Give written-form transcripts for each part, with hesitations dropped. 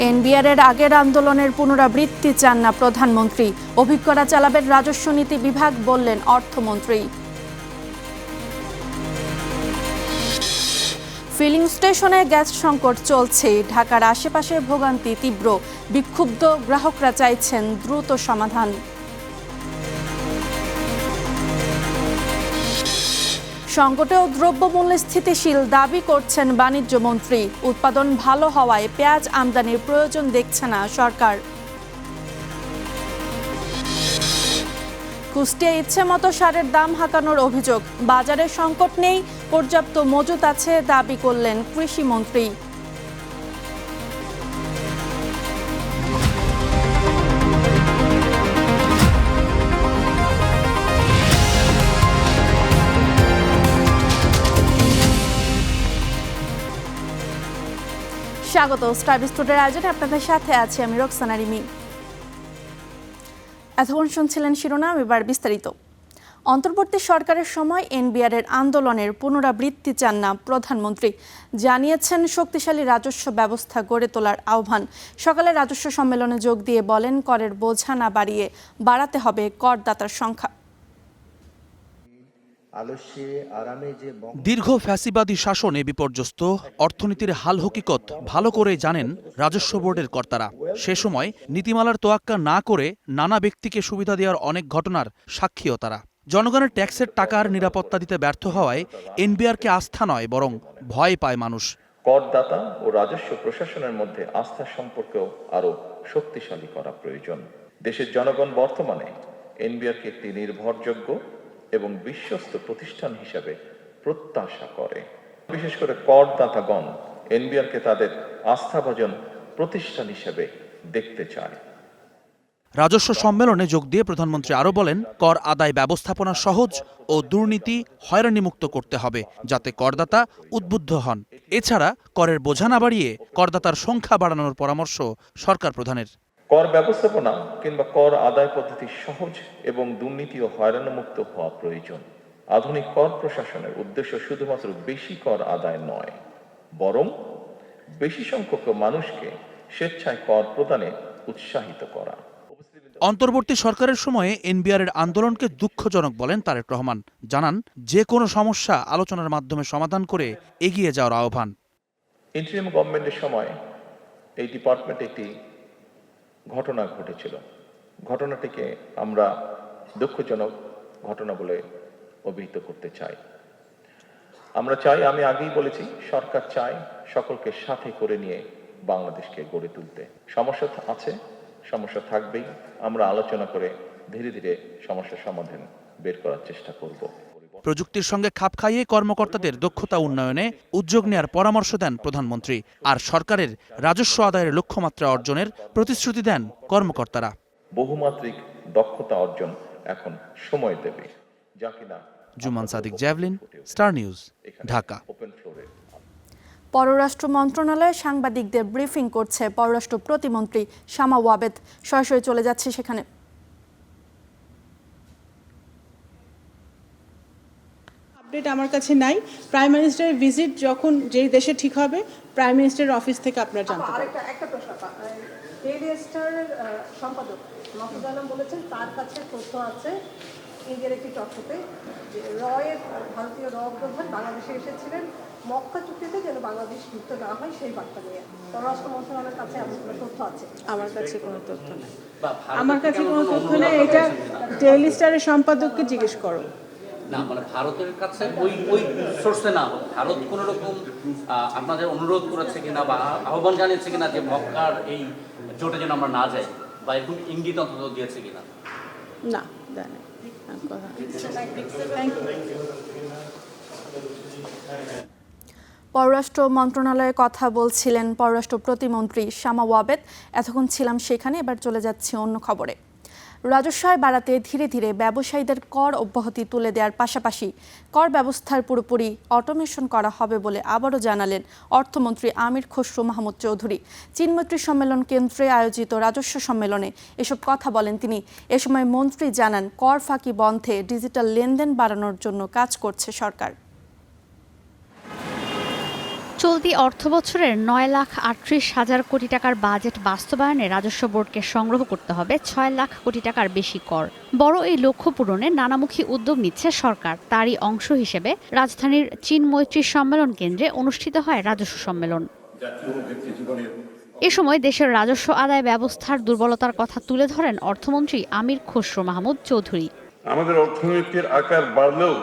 এনবিআরের আগের আন্দোলনের পুনরাবৃত্তি চান না প্রধানমন্ত্রী। অভিজ্ঞরা চালাবেন রাজস্ব নীতি বিভাগ, বললেন অর্থমন্ত্রী। ফিলিং স্টেশনে গ্যাস সংকট চলছে। ঢাকার আশেপাশে ভোগান্তি তীব্র। বিক্ষুব্ধ গ্রাহকরা চাইছেন দ্রুত সমাধান। সংকটেও দ্রব্যমূল্য স্থিতিশীল দাবি করছেন বাণিজ্য মন্ত্রী। উৎপাদন ভালো হওয়ায় পেঁয়াজ আমদানির প্রয়োজন দেখছে না সরকার। কুষ্টিয়ায় ইচ্ছেমতো সারের দাম হাঁকানোর অভিযোগ। বাজারে সংকট নেই, পর্যাপ্ত মজুত আছে দাবি করলেন কৃষিমন্ত্রী। স্বাগত স্টার বিস্কুটের আয়োজনে আপনাদের সাথে আছি আমি রোকসানা রিমি। এতক্ষণ শুনছিলেন শিরোনাম, এবার বিস্তারিত। অন্তর্বর্তী সরকারের সময় এনবিআরের আন্দোলনের পুনরাবৃত্তি চান না প্রধানমন্ত্রী। জানিয়েছেন শক্তিশালী রাজস্ব ব্যবস্থা গড়ে তোলার আহ্বান। সকালে রাজস্ব সম্মেলনে যোগ দিয়ে বলেন, করের বোঝা না বাড়িয়ে বাড়াতে হবে করদাতার সংখ্যা। দীর্ঘ ফ্যাসিবাদী শাসনে বিপর্যস্ত অর্থনীতির হাল হকিকত ভালো করে জানেন রাজস্ব বোর্ডের কর্তারা। সে সময় নীতিমালার তোয়াক্কা না করে নানা ব্যক্তিকে সুবিধা দেওয়ার অনেক ঘটনার সাক্ষীও তারা। জনগণের ট্যাক্সের টাকার নিরাপত্তা দিতে ব্যর্থ হওয়ায় এনবিআরকে আস্থা নয় বরং ভয় পায় মানুষ। করদাতা ও রাজস্ব প্রশাসনের মধ্যে আস্থার সম্পর্কও আরো শক্তিশালী করা প্রয়োজন। দেশের জনগণ বর্তমানে এনবিআরকে একটি নির্ভরযোগ্য এবং বিশ্বস্ত প্রতিষ্ঠান হিসেবে প্রত্যাশা করে। বিশেষ করে করদাতাগণ এনবিআরকে তাদের আস্থাভাজন প্রতিষ্ঠান হিসেবে দেখতে চায়। রাজস্ব সম্মেলনে যোগ দিয়ে প্রধানমন্ত্রী আরও বলেন, কর আদায় ব্যবস্থাপনা সহজ ও দুর্নীতি হয়রানিমুক্ত করতে হবে, যাতে করদাতা উদ্বুদ্ধ হন। এছাড়া করের বোঝা না বাড়িয়ে করদাতার সংখ্যা বাড়ানোর পরামর্শ সরকার প্রধানের। কর ব্যবস্থাপনা কিংবা কর আদায় পদ্ধতি সহজ এবং দুর্নীতি ও হয়রানিমুক্ত হওয়া প্রয়োজন। আধুনিক কর প্রশাসনের উদ্দেশ্য শুধুমাত্র বেশি কর আদায় নয়, বরং বেশি সংখ্যক মানুষকে স্বেচ্ছায় কর প্রদানে উৎসাহিত করা। অন্তর্বর্তী সরকারের সময়ে এনবিআরের আন্দোলনকে দুঃখজনক বলেন তারেক রহমান। জানান, যে কোনো সমস্যা আলোচনার মাধ্যমে সমাধান করে এগিয়ে যাওয়ার আহ্বান। ইন্টারিম গভর্নমেন্টের সময় এই ডিপার্টমেন্টে একটি ঘটনা ঘটেছিল। ঘটনাটিকে আমরা দুঃখজনক ঘটনা বলে অভিহিত করতে চাই। আমরা চাই, আমি আগেই বলেছি, সরকার চায় সকলকে সাথে করে নিয়ে বাংলাদেশকে গড়ে তুলতে। সমস্যা আছে, সমস্যা থাকবেই। আমরা আলোচনা করে ধীরে ধীরে সমস্যার সমাধান বের করার চেষ্টা করব। প্রযুক্তির সঙ্গে খাপ খাইয়ে কর্মকর্তাদের দক্ষতা উন্নয়নে উদ্যোগ নেয়ার পরামর্শ দেন প্রধানমন্ত্রী। আর সরকারের রাজস্ব আদায়ের লক্ষ্যমাত্রা অর্জনের প্রতিশ্রুতি দেন কর্মকর্তারা। বহুমাত্রিক দক্ষতা অর্জন এখন সময় দেবে, যা কিনা। Zuman Sadiq, javelin, Star News, Dhaka. পররাষ্ট্র মন্ত্রণালয়ে সাংবাদিকদের ব্রিফিং করছে পররাষ্ট্র প্রতিমন্ত্রী শামা ওয়াবেদ। সরাসরি চলে যাচ্ছে সেখানে। আপডেট আমার কাছে নাই। প্রাইম মিনিস্টারের ভিজিট যখন যেই দেশে ঠিক হবে, প্রাইম মিনিস্টারের অফিস থেকে আপনারা জানতে পারবেন। একটা প্রশ্ন, ডেইলি স্টারের সম্পাদক মাহফুজ আলম বলেছেন তার কাছে তথ্য আছে ইন্ডিয়ার একটি টকশোতে যে ভারতীয় র প্রধান বাংলাদেশে এসেছিলেন মক্কা চুক্তিতে যেন বাংলাদেশ যুক্ত না হয় সেই বার্তা নিয়ে। পররাষ্ট্র মন্ত্রণালয়ের কাছে আপনার তথ্য আছে? আমার কাছে কোনো তথ্য নেই। আমার কাছে কোনো তথ্য নেই। এটা ডেইলি স্টারের সম্পাদককে জিজ্ঞেস করো। না, মানে ভারতের কাছে ওই সোর্সে না, ভারত কোনো রকম আপনাদের অনুরোধ করেছে কিনা বা আহ্বান জানিয়েছে কিনা যে মক্কার এই জোটে যেন আমরা না যাই, বা এরকম ইঙ্গিত অন্তত দিয়েছে কিনা? না, জানি। পররাষ্ট্র মন্ত্রণালয়ে কথা বলছিলেন পররাষ্ট্র প্রতিমন্ত্রী শামা ওয়াবেদ। এতক্ষণ ছিলাম সেখানে, এবার চলে যাচ্ছি অন্য খবরে। রাজস্ব আয় বাড়াতে ধীরে ধীরে ব্যবসায়ীদের কর অব্যাহতি তুলে দেওয়ার পাশাপাশি কর ব্যবস্থার পুরোপুরি অটোমেশন করা হবে বলে আবারও জানালেন অর্থমন্ত্রী আমির খসরু মাহমুদ চৌধুরী। চীনমৈত্রী সম্মেলন কেন্দ্রে আয়োজিত রাজস্ব সম্মেলনে এসব কথা বলেন তিনি। এ সময় মন্ত্রী জানান, কর ফাঁকি বন্ধে ডিজিটাল লেনদেন বাড়ানোর জন্য কাজ করছে সরকার। চলতি অর্থবছরের 9,38,000 কোটি টাকার বাজেট বাস্তবায়নে রাজস্ব বোর্ডকে সংগ্রহ করতে হবে 6 লাখ কোটি টাকার বেশি কর। বড় এই লক্ষ্য পূরণে নানামুখী উদ্যোগ নিচ্ছে সরকার। তারই অংশ হিসেবে রাজধানীর চীন মৈত্রী সম্মেলন কেন্দ্রে অনুষ্ঠিত হয় রাজস্ব সম্মেলন। এ সময় দেশের রাজস্ব আদায় ব্যবস্থার দুর্বলতার কথা তুলে ধরেন অর্থমন্ত্রী আমির খসরু মাহমুদ চৌধুরী। আমাদের অর্থনীতির আকার বাড়লেও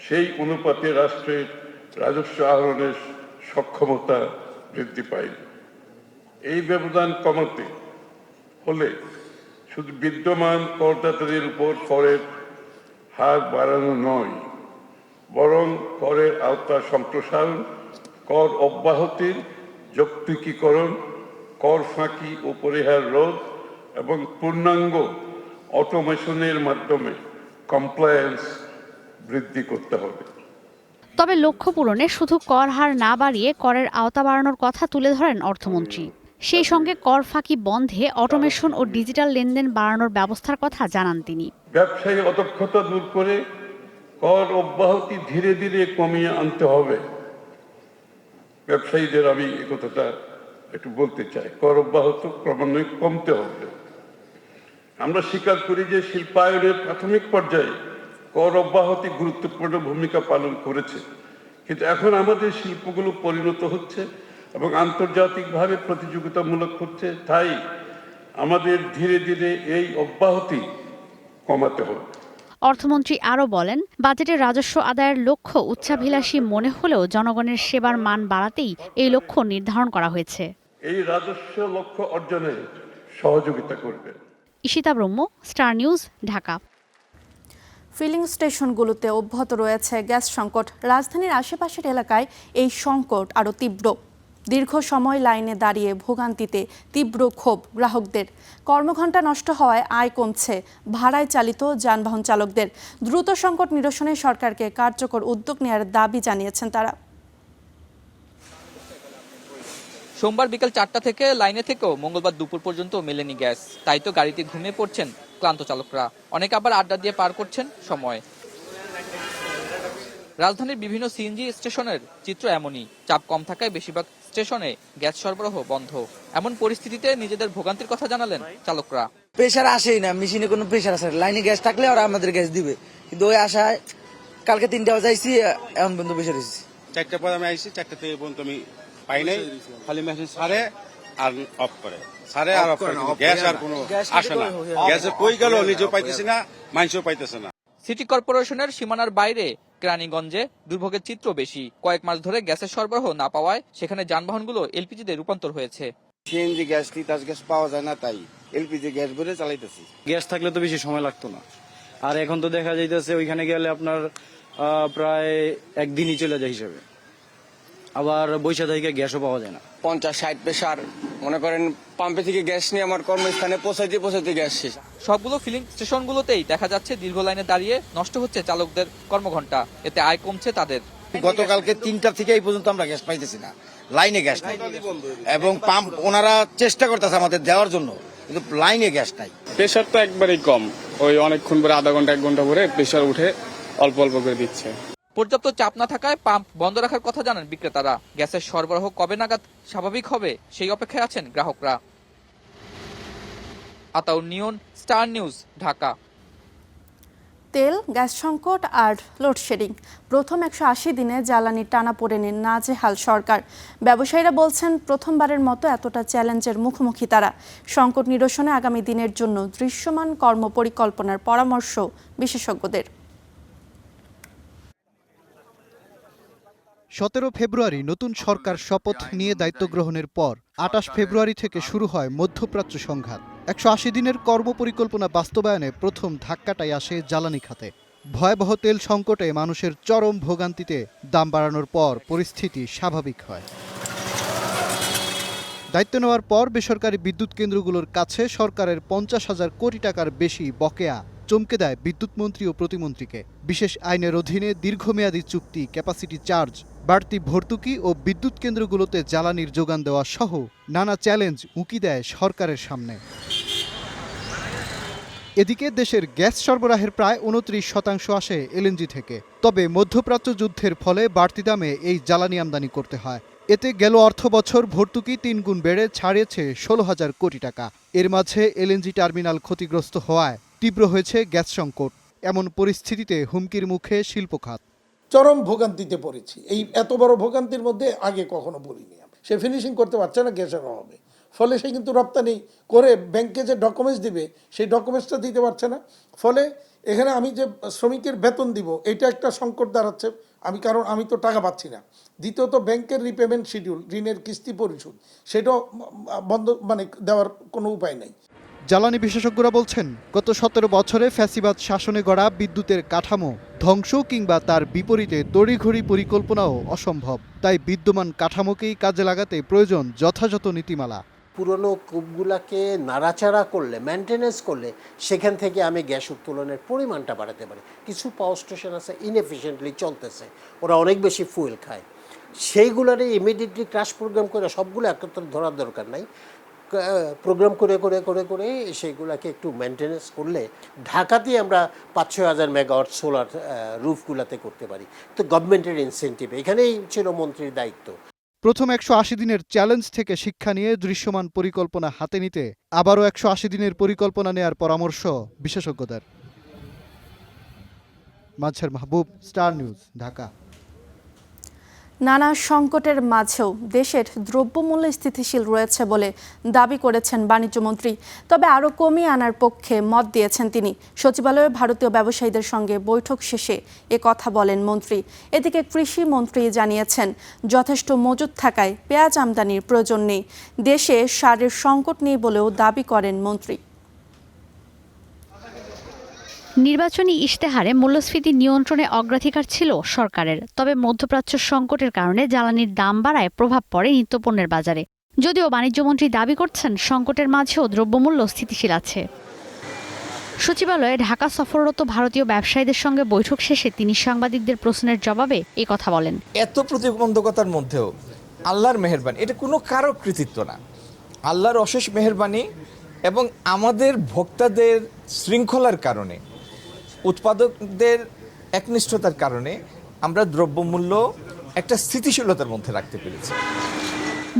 সেই অনুপাতে রাষ্ট্রের রাজস্ব আহরণের সক্ষমতা বৃদ্ধি পায়। এই ব্যবধান কমাতে হলে শুধু বিদ্যমান করদাতাদের উপর করের হার বাড়ানো নয়, বরং করের আওতা সম্প্রসারণ, কর অব্যাহতির যৌক্তিকীকরণ, কর ফাঁকি ও পরিহার রোধ এবং পূর্ণাঙ্গ অটোমেশনের মাধ্যমে কমপ্লায়েন্স বৃদ্ধি করতে হবে। তবে লক্ষ্য পূরণে শুধু কর হার না বাড়িয়ে করের আওতা বাড়ানোর কথা তুলে ধরেন অর্থমন্ত্রী। সেই সঙ্গে কর ফাঁকি বন্ধে অটোমেশন ও ডিজিটাল লেনদেন বাড়ানোর ব্যবস্থার কথা জানান তিনি। ব্যবসায়ী অদক্ষতা দূর করে কর অব্যাহতি ধীরে ধীরে কমিয়ে আনতে হবে। ব্যবসায়ীদের আমি এই কথাটা একটু বলতে চাই, কর অব্যাহত ক্রমান্বয়ে কমতে হবে। আমরা স্বীকার করি যে শিল্পায়নের প্রাথমিক পর্যায়ে কর অব্যাহতি গুরুত্বপূর্ণ ভূমিকা পালন করেছে, কিন্তু এখন আমাদের শিল্পগুলো পরিণত হচ্ছে এবং আন্তর্জাতিকভাবে প্রতিযোগিতামূলক হচ্ছে। তাই আমাদের ধীরে ধীরে এই অব্যাহতি কমাতে হবে। অর্থমন্ত্রী আরও বলেন, বাজেটের রাজস্ব আদায়ের লক্ষ্য উচ্চাভিলাষী মনে হলেও জনগণের সেবার মান বাড়াতেই এই লক্ষ্য নির্ধারণ করা হয়েছে। এই রাজস্ব লক্ষ্য অর্জনে সহযোগিতা করবে। ঈশিতা ব্রহ্ম, স্টার নিউজ, ঢাকা। ফিলিং স্টেশনগুলোতে অব্যাহত রয়েছে গ্যাস সংকট। রাজধানীর আশেপাশের এলাকায় এই সংকট আরও তীব্র। দীর্ঘ সময় লাইনে দাঁড়িয়ে ভোগান্তিতে তীব্র ক্ষোভ গ্রাহকদের। কর্মঘণ্টা নষ্ট হওয়ায় আয় কমছে ভাড়ায় চালিত যানবাহন চালকদের। দ্রুত সংকট নিরসনে সরকারকে কার্যকর উদ্যোগ নেওয়ার দাবি জানিয়েছেন তারা। সোমবার বিকেল 4টা থেকে লাইনে থেকেও মঙ্গলবার দুপুর পর্যন্ত মেলেনি গ্যাস। তাই তো গাড়িতে ঘুমিয়ে পড়ছেন ক্লান্ত চালকরা। অনেকে আবার আড্ডা দিয়ে পার করছেন সময়। রাজধানীর বিভিন্ন সিএনজি স্টেশনের চিত্র এমনই। চাপ কম থাকায় বেশিরভাগ স্টেশনে গ্যাস সরবরাহ বন্ধ। এমন পরিস্থিতিতে নিজেদের ভোগান্তির কথা জানালেন চালকরা। প্রেশার আসেই না, মেশিনে কোনো প্রেশার আসে না। লাইনে গ্যাস থাকলে ওরা আমাদের গ্যাস দিবে, কিন্তু ওই আশায় কালকে 3টা বাজে আইসি, এখন পর্যন্ত বসে রয়েছি। 4টা পর আমি আইসি, 4টা থেকে পর্যন্ত আমি পাই নাই। খালি মেশিন সারে আর অফ করে, সারে আর অফ করে, গ্যাস আর কোনো আসে না। গ্যাস কই গেল নিজেও পাইতেছি না, মানুষও পাইতেছে না। সিটি কর্পোরেশনের সীমানার বাইরে কেরানীগঞ্জে দুর্ভোগের চিত্র বেশি। কয়েক মাস ধরে গ্যাসের সরবরাহ না পাওয়ায় সেখানে যানবাহনগুলো এলপিজিতে রূপান্তর হয়েছে। সিএনজি গ্যাস, তিতাস গ্যাস পাওয়া যায় না, তাই এলপিজি গ্যাস ভরে চালাইতেছি। গ্যাস থাকলে তো বেশি সময় লাগতো না, আর এখন তো দেখা যাইতেছে ওইখানে গেলে আপনার প্রায় একদিনই চলে যায় হিসেবে। আবার বৈশা থেকে গ্যাসও পাওয়া যায় না। 50-60 প্রেশার, মনে করেন পাম্পে থেকে গ্যাস নিয়ে আমার কর্মস্থানে পৌঁছাইতে গ্যাস শেষ। সবগুলো ফিলিং স্টেশনগুলোতেই দেখা যাচ্ছে দীর্ঘ লাইনে দাঁড়িয়ে নষ্ট হচ্ছে চালকদের কর্মঘণ্টা। এতে আয় কমছে তাদের। গতকালকে 3টা থেকে এই পর্যন্ত আমরা গ্যাস পাইতেছি না, লাইনে গ্যাস নাই, এবং পাম্প ওনারা চেষ্টা করতেছে আমাদের দেওয়ার জন্য, কিন্তু লাইনে গ্যাস নাই। প্রেশার তো একবারেই কম, ওই অনেকক্ষণ পরে আধা ঘন্টা 1 ঘন্টা পরে প্রেশার উঠে অল্প অল্প করে দিচ্ছে। পর্যাপ্ত চাপ না থাকায় পাম্প বন্ধ রাখার কথা জানান বিক্রেতারা। গ্যাসের সরবরাহ কবে নাগাদ স্বাভাবিক হবে সেই অপেক্ষায় আছেন গ্রাহকরা। আতাউর নিয়ন, স্টার নিউজ, ঢাকা। তেল, গ্যাস সংকট আর লোডশেডিং। প্রথম 180 দিনে জ্বালানির টানাপোড়েনে নাজেহাল সরকার। ব্যবসায়ীরা বলছেন প্রথমবারের মতো এতটা চ্যালেঞ্জের মুখোমুখি তারা। সংকট নিরসনে আগামী দিনের জন্য দৃশ্যমান কর্মপরিকল্পনার পরামর্শ বিশেষজ্ঞদের। 17 ফেব্রুয়ারি নতুন সরকার শপথ নিয়ে দায়িত্ব গ্রহণের পর 28 ফেব্রুয়ারি থেকে শুরু হয় মধ্যপ্রাচ্য সংঘাত। 180 দিনের কর্মপরিকল্পনা বাস্তবায়নে প্রথম ধাক্কাটাই আসে জ্বালানি খাতে। ভয়াবহ তেল সংকটে মানুষের চরম ভোগান্তিতে দাম বাড়ানোর পর পরিস্থিতি স্বাভাবিক হয়। দায়িত্ব নেওয়ার পর বেসরকারি বিদ্যুৎ কেন্দ্রগুলোর কাছে সরকারের 50,000 কোটি টাকার বেশি বকেয়া চমকে দেয় বিদ্যুৎ মন্ত্রী ও প্রতিমন্ত্রীকে। বিশেষ আইনের অধীনে দীর্ঘমেয়াদী চুক্তি, ক্যাপাসিটি চার্জ, বাড়তি ভর্তুকি ও বিদ্যুৎ কেন্দ্রগুলোতে জ্বালানির যোগান দেওয়া সহ নানা চ্যালেঞ্জ উঁকি দেয় সরকারের সামনে। এদিকে দেশের গ্যাস সরবরাহের প্রায় 29% আসে এলএনজি থেকে। তবে মধ্যপ্রাচ্য যুদ্ধের ফলে বাড়তি দামে এই জ্বালানি আমদানি করতে হয়। এতে গেল অর্থবছর ভর্তুকি 3 গুণ বেড়ে ছাড়িয়েছে 16,000 কোটি টাকা। এর মাঝে এলএনজি টার্মিনাল ক্ষতিগ্রস্ত হওয়ায় তীব্র হয়েছে গ্যাস সংকট। এমন পরিস্থিতিতে হুমকির মুখে শিল্প খাত। চরম ভোগান্তিতে পড়েছি। এই এত বড় ভোগান্তির মধ্যে আগে কখনো পড়িনি। সে ফিনিশিং করতে পারছে না গ্যাসের অভাবে, ফলে সে কিন্তু রপ্তানি করে ব্যাংকে যে ডকুমেন্টস দিবে সেই ডকুমেন্টসটা দিতে পারছে না। ফলে এখানে আমি যে শ্রমিকের বেতন দিব এটা একটা সংকট দাঁড়াচ্ছে, কারণ আমি তো টাকা পাচ্ছি না। দ্বিতীয়ত ব্যাংকের রিপেমেন্ট শিডিউল, ঋণের কিস্তি পরিশোধ, সেটাও বন্ধ, দেওয়ার কোনো উপায় নেই। জ্বালানি বিশেষজ্ঞরা বলছেন, গত 17 বছরে ফ্যাসিবাদ শাসনে গড়া বিদ্যুতের কাঠামো ধ্বংস কিংবা তার বিপরীতে তড়িঘড়ি পরিকল্পনাও অসম্ভব। তাই বিদ্যমান কাঠামোকেই কাজে লাগাতে প্রয়োজন যথাযথ নীতিমালা। পুরনো কূপগুলাকে নাড়াচাড়া করলে, মেনটেনেন্স করলে সেখান থেকে আমি গ্যাস উত্তোলনের পরিমাণটা বাড়াতে পারি। কিছু পাওয়ার স্টেশন আছে ইনএফিশিয়েন্টলি চলতেছে, ওরা অনেক বেশি ফুয়েল খায়। সেইগুলোরে ইমিডিয়েটলি ক্রাশ প্রোগ্রাম করে সবগুলো একত্রে ধরার দরকার নাই, প্রোগ্রাম করে করে করে করে সেইগুলোকে একটু মেনটেনেন্স করলে ঢাকাতেই আমরা 5-6 হাজার মেগাওয়াট সোলার রুফগুলোতে করতে পারি। তো গভর্নমেন্টের ইনসেন্টিভ এখানেই ছিল মন্ত্রীর দায়িত্ব। প্রথম 180 দিনের চ্যালেঞ্জ থেকে শিক্ষা নিয়ে দৃশ্যমান পরিকল্পনা হাতে নিতে আবারও 180 দিনের পরিকল্পনা নেয়ার পরামর্শ বিশেষজ্ঞদের। মাজহার মাহবুব, স্টার নিউজ, ঢাকা। নানা সংকটের মাঝেও দেশের দ্রব্যমূল্য স্থিতিশীল রয়েছে বলে দাবি করেছেন বাণিজ্যমন্ত্রী। তবে আরও কমিয়ে আনার পক্ষে মত দিয়েছেন তিনি। সচিবালয়ে ভারতীয় ব্যবসায়ীদের সঙ্গে বৈঠক শেষে এ কথা বলেন মন্ত্রী। এদিকে কৃষি মন্ত্রী জানিয়েছেন, যথেষ্ট মজুত থাকায় পেঁয়াজ আমদানির প্রয়োজন নেই। দেশে সারের সংকট নেই বলেও দাবি করেন মন্ত্রী। নির্বাচনী ইশতেহারে মূল্যস্ফীতি নিয়ন্ত্রণে অগ্রাধিকার ছিল সরকারের। তবে মধ্যপ্রাচ্য সংকটের কারণে জ্বালানির দাম বাড়ায় প্রভাব পড়ে নিত্যপণ্যের বাজারে। যদিও বাণিজ্যমন্ত্রী দাবি করছেন, সংকটের মাঝেও দ্রব্যমূল্য স্থিতিশীল আছে। সচিবালয়ে ঢাকা সফররত ভারতীয় ব্যবসায়ীদের সঙ্গে বৈঠক শেষে তিনি সাংবাদিকদের প্রশ্নের জবাবে এই কথা বলেন। এত প্রতিবন্ধকতার মধ্যেও আল্লাহর মেহেরবানি, এটা কোনো কারো কৃতিত্ব না, আল্লাহর অশেষ মেহেরবানি এবং আমাদের ভোক্তাদের শৃঙ্খলার কারণে, উৎপাদকদের একনিষ্ঠতার কারণে আমরা দ্রব্যমূল্য একটা স্থিতিশীলতার মধ্যে রাখতে পেরেছি।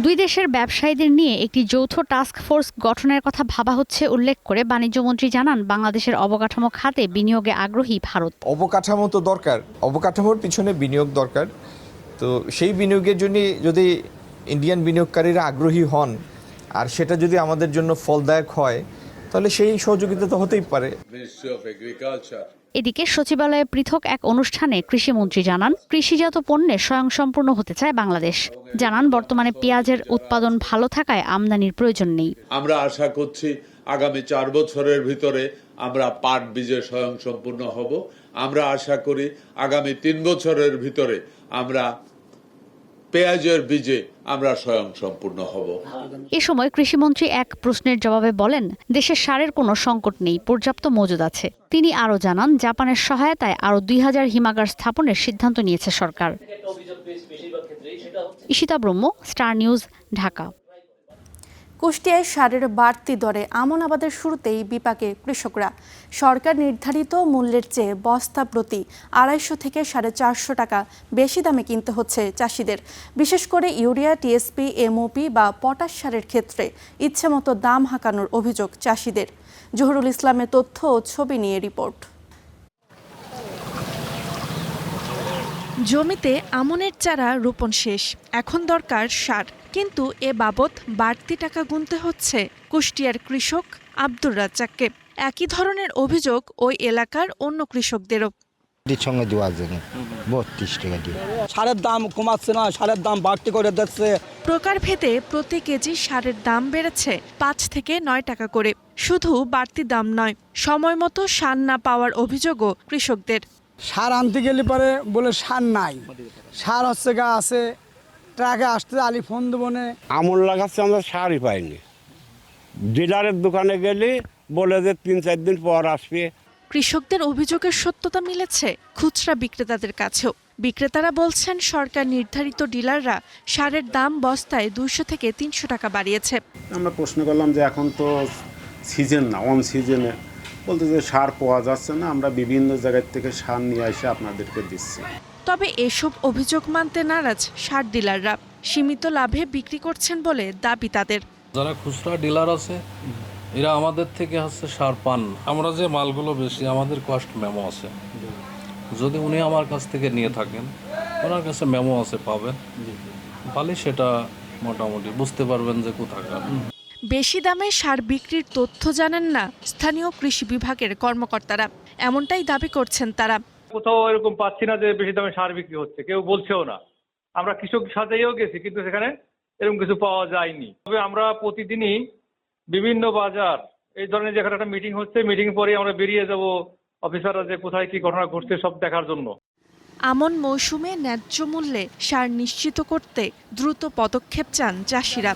দুই দেশের ব্যবসায়ীদের নিয়ে একটি যৌথ টাস্ক ফোর্স গঠনের কথা ভাবা হচ্ছে উল্লেখ করে বাণিজ্যমন্ত্রী জানান, বাংলাদেশের অবকাঠামো খাতে বিনিয়োগে আগ্রহী ভারত। অবকাঠামো তো দরকার, অবকাঠামোর পিছনে বিনিয়োগ দরকার। তো সেই বিনিয়োগের জন্য যদি ইন্ডিয়ান বিনিয়োগকারীরা আগ্রহী হন আর সেটা যদি আমাদের জন্য ফলদায়ক হয়, তাহলে সেই সহযোগিতা তো হতেই পারে। এদিকে সচিবালয়ে পৃথক এক অনুষ্ঠানে কৃষিমন্ত্রী জানান, কৃষিজাত পণ্যে স্বয়ংসম্পূর্ণ হতে চায় বাংলাদেশ। জানান, বর্তমানে পেঁয়াজের উৎপাদন ভালো থাকায় আমদানির প্রয়োজন নেই। আমরা আশা করছি আগামী 4 বছরের ভিতরে আমরা পাট বীজে স্বয়ংসম্পূর্ণ হব। আমরা আশা করি আগামী 3 বছরের ভিতরে আমরা পেঁয়াজের বীজে আমরা স্বয়ংসম্পূর্ণ হব। এ সময় কৃষিমন্ত্রী এক প্রশ্নের জবাবে বলেন, দেশের সারের কোনো সংকট নেই, পর্যাপ্ত মজুদ আছে। তিনি আরও জানান, জাপানের সহায়তায় আরও 2000 হিমাগার স্থাপনের সিদ্ধান্ত নিয়েছে সরকার। ঈশিতা ব্রহ্ম, স্টার নিউজ, ঢাকা। কুষ্টিয়ায় সারের বাড়তি দরে আমন আবাদের শুরুতেই বিপাকে কৃষকরা। সরকার নির্ধারিত মূল্যের চেয়ে বস্তা প্রতি 250 থেকে 450 টাকা বেশি দামে কিনতে হচ্ছে চাষিদের। বিশেষ করে ইউরিয়া, টিএসপি, এমওপি বা পটাশ সারের ক্ষেত্রে ইচ্ছেমতো দাম হাঁকানোর অভিযোগ চাষিদের। জহুরুল ইসলামের তথ্য ও ছবি নিয়ে রিপোর্ট। জমিতে আমনের চারা রোপণ শেষ, এখন দরকার সার। কিন্তু এ বাবদ বাড়তি টাকা গুনতে হচ্ছে কুষ্টিয়ার কৃষক আব্দুর রাজ্জাককে। একই ধরনের অভিযোগ ওই এলাকার অন্য কৃষকদেরও। সারের দাম কমাচ্ছে না, সারের দাম বাড়তি করে দিচ্ছে। প্রকারভেদে প্রতি কেজি সারের দাম বেড়েছে 5 থেকে 9 টাকা করে। শুধু বাড়তি দাম নয়, সময় মতো সার না পাওয়ার অভিযোগও কৃষকদের। সার আনতে গেলে পরে বলে সার নাই, সার হচ্ছে গা আছে, ট্রাকে আসতে আলি ফোন দেবো না। আমন লাগাচ্ছে, আমরা সারই পাইনি। ডিলারের দোকানে গেলে বলে যে 3-4 দিন পর আসবে। কৃষকদের অভিযোগের সত্যতা মিলেছে খুচরা বিক্রেতাদের কাছেও। বিক্রেতারা বলছেন, সরকার নির্ধারিত ডিলাররা সারের দাম বস্তায় 200 থেকে 300 টাকা বাড়িয়েছে। আমরা প্রশ্ন করলাম যে এখন তো সিজন না, অন সিজনে বলতে যে সার পাওয়া যাচ্ছে না, আমরা বিভিন্ন জায়গা থেকে সার নিয়ে এসে আপনাদেরকে দিচ্ছি। তবে এসব অভিযোগ মানতে নারাজ সার ডিলাররা। সীমিত লাভে বিক্রি করছেন বলে দাবি তাদের। যারা খুচরা ডিলার আছে এরা আমাদের থেকে সার পান। আমরা যে মালগুলো বেশি, আমাদের কস্ট মেমো আছে, যদি উনি আমার কাছ থেকে নিয়ে থাকেন ওনার কাছে মেমো আছে, পাবেন, তাহলে সেটা মোটামুটি বুঝতে পারবেন যে কোথাকার। বেশি দামে সার বিক্রির তথ্য জানেন না স্থানীয় কৃষি বিভাগের কর্মকর্তারা, এমনটাই দাবি করছেন তারা। কোথাও এরকম পাচ্ছি না যে বেশি দামে সার বিক্রি হচ্ছে, কেউ বলছেও না। আমরা কৃষক সাথেও গেছি, কিন্তু সেখানে এরকম কিছু পাওয়া যায়নি। তবে আমরা প্রতিদিনই বিভিন্ন বাজার এই ধরনের যেখানে একটা মিটিং হচ্ছে, মিটিং পরে আমরা বেরিয়ে যাব অফিসাররা যে কোথায় কি ঘটনা ঘটছে সব দেখার জন্য। আমন মৌসুমে ন্যায্য মূল্যে সার নিশ্চিত করতে দ্রুত পদক্ষেপ চান চাষিরা।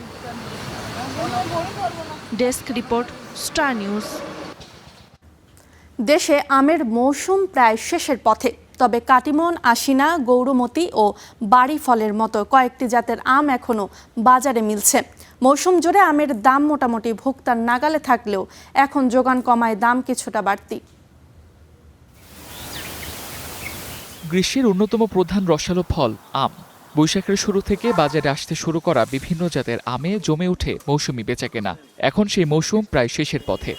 Desk report, star news. দেশে আমের মৌসুম প্রায় শেষের পথে, তবে কাটিমন, আশিনা, গৌরমতি ও বাড়ি ফলের মতো কয়েকটি জাতের আম এখনও বাজারে মিলছে। মৌসুম জুড়ে আমের দাম মোটামুটি ভোক্তার নাগালে থাকলেও এখন যোগান কমায় দাম কিছুটা বাড়তি। গ্রীষ্মের অন্যতম প্রধান রসালো ফল আম। বৈশাখের শুরু থেকে বাজারে আসতে শুরু করা বিভিন্ন জাতের আমে জমে ওঠে মৌসুমি বেচাকেনা। এখন সেই মৌসুম প্রায় শেষের পথে,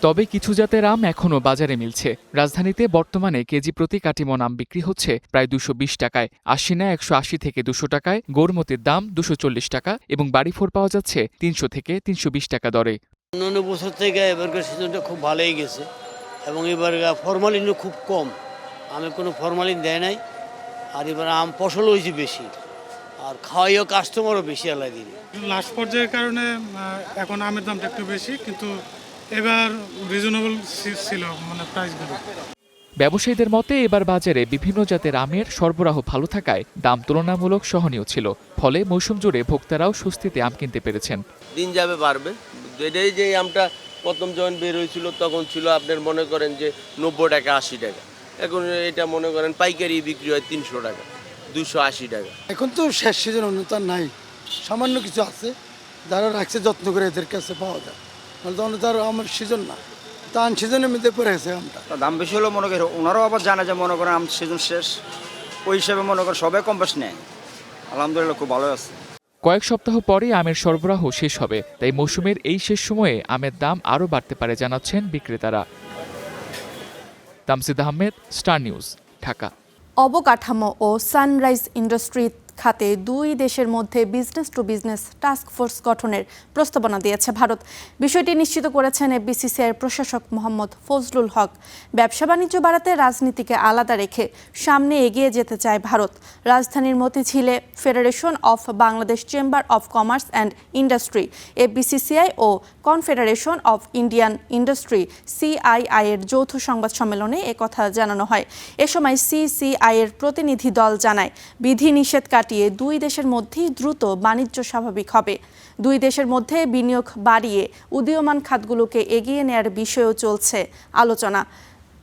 তবে কিছু জাতের আম এখনও বাজারে মিলছে। রাজধানীতে বর্তমানে কেজি প্রতি কাটিমন আম বিক্রি হচ্ছে প্রায় 220 টাকায়, আশিনা 180 থেকে 200 টাকায়, গৌরমতির দাম 240 টাকা এবং বাড়িফোর পাওয়া যাচ্ছে 300 থেকে 320 টাকা দরে। অন্যান্য বছর থেকে এবারকার সিজনটা খুব ভালোই গেছে এবং এবার ফরমালিনও খুব কম, আমে কোনো ফরমালিন দেয় নাই। আর এবার আম ফসল হয়েছে বেশি, আর খাওয়াইও কাস্টমারও বেশি আলাই দিনে। লাস্ট পর্যায়ের কারণে এখন আমের দামটা একটু বেশি, কিন্তু এবার রিজনেবল ছিল মানে প্রাইসগুলো। ব্যবসায়ীদের মতে এবার বাজারে বিভিন্ন জাতের আমের সরবরাহ ভালো থাকায় দাম তুলনামূলক সহনীয় ছিল, ফলে মৌসুম জুড়ে ভোক্তারাও স্বস্তিতে আম কিনতে পেরেছেন। দিন যাবে বাড়বে, এটাই যে আমটা প্রথম যখন বের হয়েছিল তখন ছিল আপনার মনে করেন যে 90 টাকা 80 টাকা, এখন এটা মনে করেন পাইকারি বিক্রি হয় 300 টাকা 280 টাকা। এখন তো শেষ সিজন অনুদান নাই, সামান্য কিছু আছে যারা রাখছে যত্ন করে এদের কাছে পাওয়া যায়, নাহলে তার আমার সিজন না, ধান সিজনের মধ্যে পড়ে গেছে আমটা। দাম বেশি হলেও মনে করেন ওনারাও আবার জানে যে মনে করেন আম সিজন শেষ, ওই হিসাবে মনে করেন সবাই কম বেশ নেয়। আলহামদুলিল্লাহ খুব ভালো আছে। কয়েক সপ্তাহ পরে আমের সরবরাহ শেষ হবে, তাই মৌসুমের এই শেষ সময়ে আমের দাম আরও বাড়তে পারে জানাচ্ছেন বিক্রেতারা। Tamsid Ahmed, star News, Dhaka. অবকাঠামো ও সানরাইজ ইন্ডাস্ট্রি খাতে দুই দেশের মধ্যে business to business task force গঠনের প্রস্তাবনা দিয়েছে ভারত। বিষয়টি নিশ্চিত করেছেন এফবিসিসিআইয়ের প্রশাসক মোহাম্মদ ফজলুল হক। ব্যবসা বাণিজ্য বাড়াতে রাজনীতিকে আলাদা রেখে সামনে এগিয়ে যেতে চায় ভারত। রাজধানীর মতিঝিলে federation of Bangladesh chamber of commerce and industry, FBCCI ও confederation of Indian industry CII এর যৌথ সংবাদ সম্মেলনে একথা জানানো হয়। এ সময় সিসিআই এর প্রতিনিধি দল জানায়, বিধিনিষেধ কাটিয়ে দুই দেশের মধ্যেই দ্রুত বাণিজ্য স্বাভাবিক হবে। দুই দেশের মধ্যে বিনিয়োগ বাড়িয়ে উদীয়মান খাতগুলোকে এগিয়ে নেয়ার বিষয়েও চলছে আলোচনা।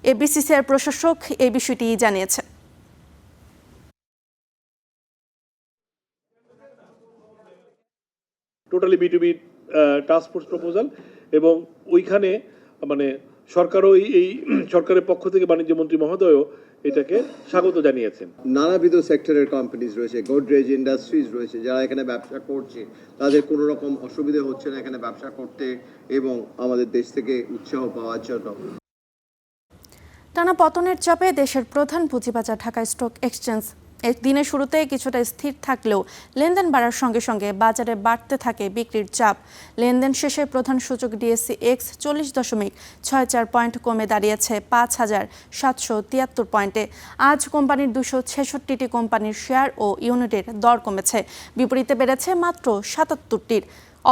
এফবিসিসিআইয়ের প্রশাসক এই বিষয়টি জানিয়েছে। টোটালি বিটুবি টাস্ক ফোর্স প্রপোজাল, এবং ওইখানে মানে সরকারও এই সরকারের পক্ষ থেকে বাণিজ্য মন্ত্রী মহোদয়ও এটাকে স্বাগত জানিয়েছেন। নানাবিধ সেক্টরের কোম্পানিজ রয়েছে, গোদরেজ ইন্ডাস্ট্রিজ রয়েছে, যারা এখানে ব্যবসা করছে তাদের কোনো রকম অসুবিধা হচ্ছে না এখানে ব্যবসা করতে এবং আমাদের দেশ থেকে উৎসাহ পাওয়ার জন্য। টানা পতনের চাপে দেশের প্রধান পুঁজিবাজার ঢাকা স্টক এক্সচেঞ্জ দিনের শুরুতে কিছুটা স্থির থাকলেও লেনদেন বাড়ার সঙ্গে সঙ্গে বাজারে বাড়তে থাকে বিক্রির চাপ। লেনদেন শেষে প্রধান সূচক ডিএসসি এক্স 40.64 পয়েন্ট কমে দাঁড়িয়েছে 5,773 পয়েন্টে। আজ কোম্পানির 266টি কোম্পানির শেয়ার ও ইউনিটের দর কমেছে, বিপরীতে বেড়েছে মাত্র 77টির।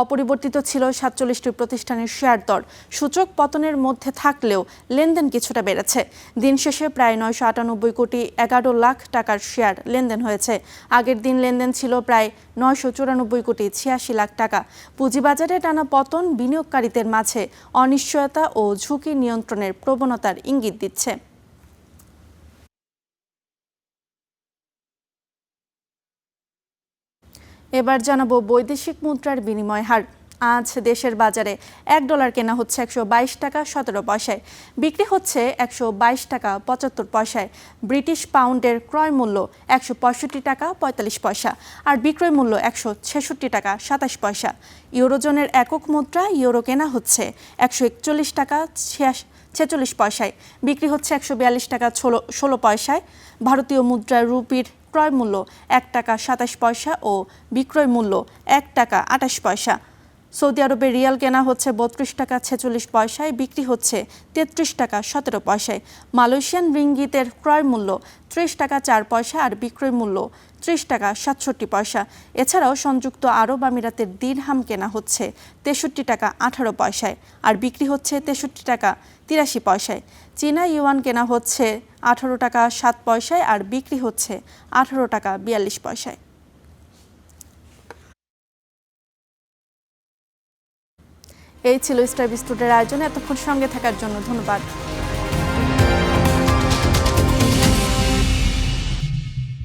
অপরিবর্তিত ছিল 47টি প্রতিষ্ঠানের শেয়ার দর। সূচক পতনের মধ্যে থাকলেও লেনদেন কিছুটা বেড়েছে। দিন শেষে প্রায় 998 কোটি 11 লাখ টাকার শেয়ার লেনদেন হয়েছে। আগের দিন লেনদেন ছিল প্রায় 994 কোটি 86 লাখ টাকা। পুঁজিবাজারে টানা পতন বিনিয়োগকারীদের মাঝে অনিশ্চয়তা ও ঝুঁকি নিয়ন্ত্রণের প্রবণতার ইঙ্গিত দিচ্ছে। এবার জানাবো বৈদেশিক মুদ্রার বিনিময় হার। আজ দেশের বাজারে $1 কেনা হচ্ছে 122 টাকা 17 পয়সায়, বিক্রি হচ্ছে 122 টাকা 75 পয়সায়। ব্রিটিশ পাউন্ডের ক্রয় মূল্য 165 টাকা 45 পয়সা আর বিক্রয় মূল্য 166 টাকা 27 পয়সা। ইউরোজোনের একক মুদ্রা ইউরো কেনা হচ্ছে 141 টাকা 46 পয়সায়, বিক্রি হচ্ছে 142 টাকা 16 পয়সায়। ভারতীয় মুদ্রা রুপির ক্রয় মূল্য 1 টাকা 27 পয়সা ও বিক্রয় মূল্য 1 টাকা 28 পয়সা। সৌদি আরবের রিয়াল কেনা হচ্ছে 32 টাকা 46 পয়সায়, বিক্রি হচ্ছে 33 টাকা 17 পয়সায়। মালয়েশিয়ান রিঙ্গিতের ক্রয় মূল্য 30 টাকা 4 পয়সা আর বিক্রয় মূল্য 30 টাকা 67 পয়সা। এছাড়াও সংযুক্ত আরব আমিরাতের দিরহাম কেনা হচ্ছে 63 টাকা 18 পয়সায় আর বিক্রি হচ্ছে 63 টাকা 83 পয়সায়। চীনা ইউয়ান কেনা হচ্ছে 18 টাকা 7 পয়সায় আর বিক্রি হচ্ছে 18 টাকা 42 পয়সায়। এই ছিল স্টার বিস্কুটের আয়োজনে। এতক্ষণ সঙ্গে থাকার জন্য ধন্যবাদ।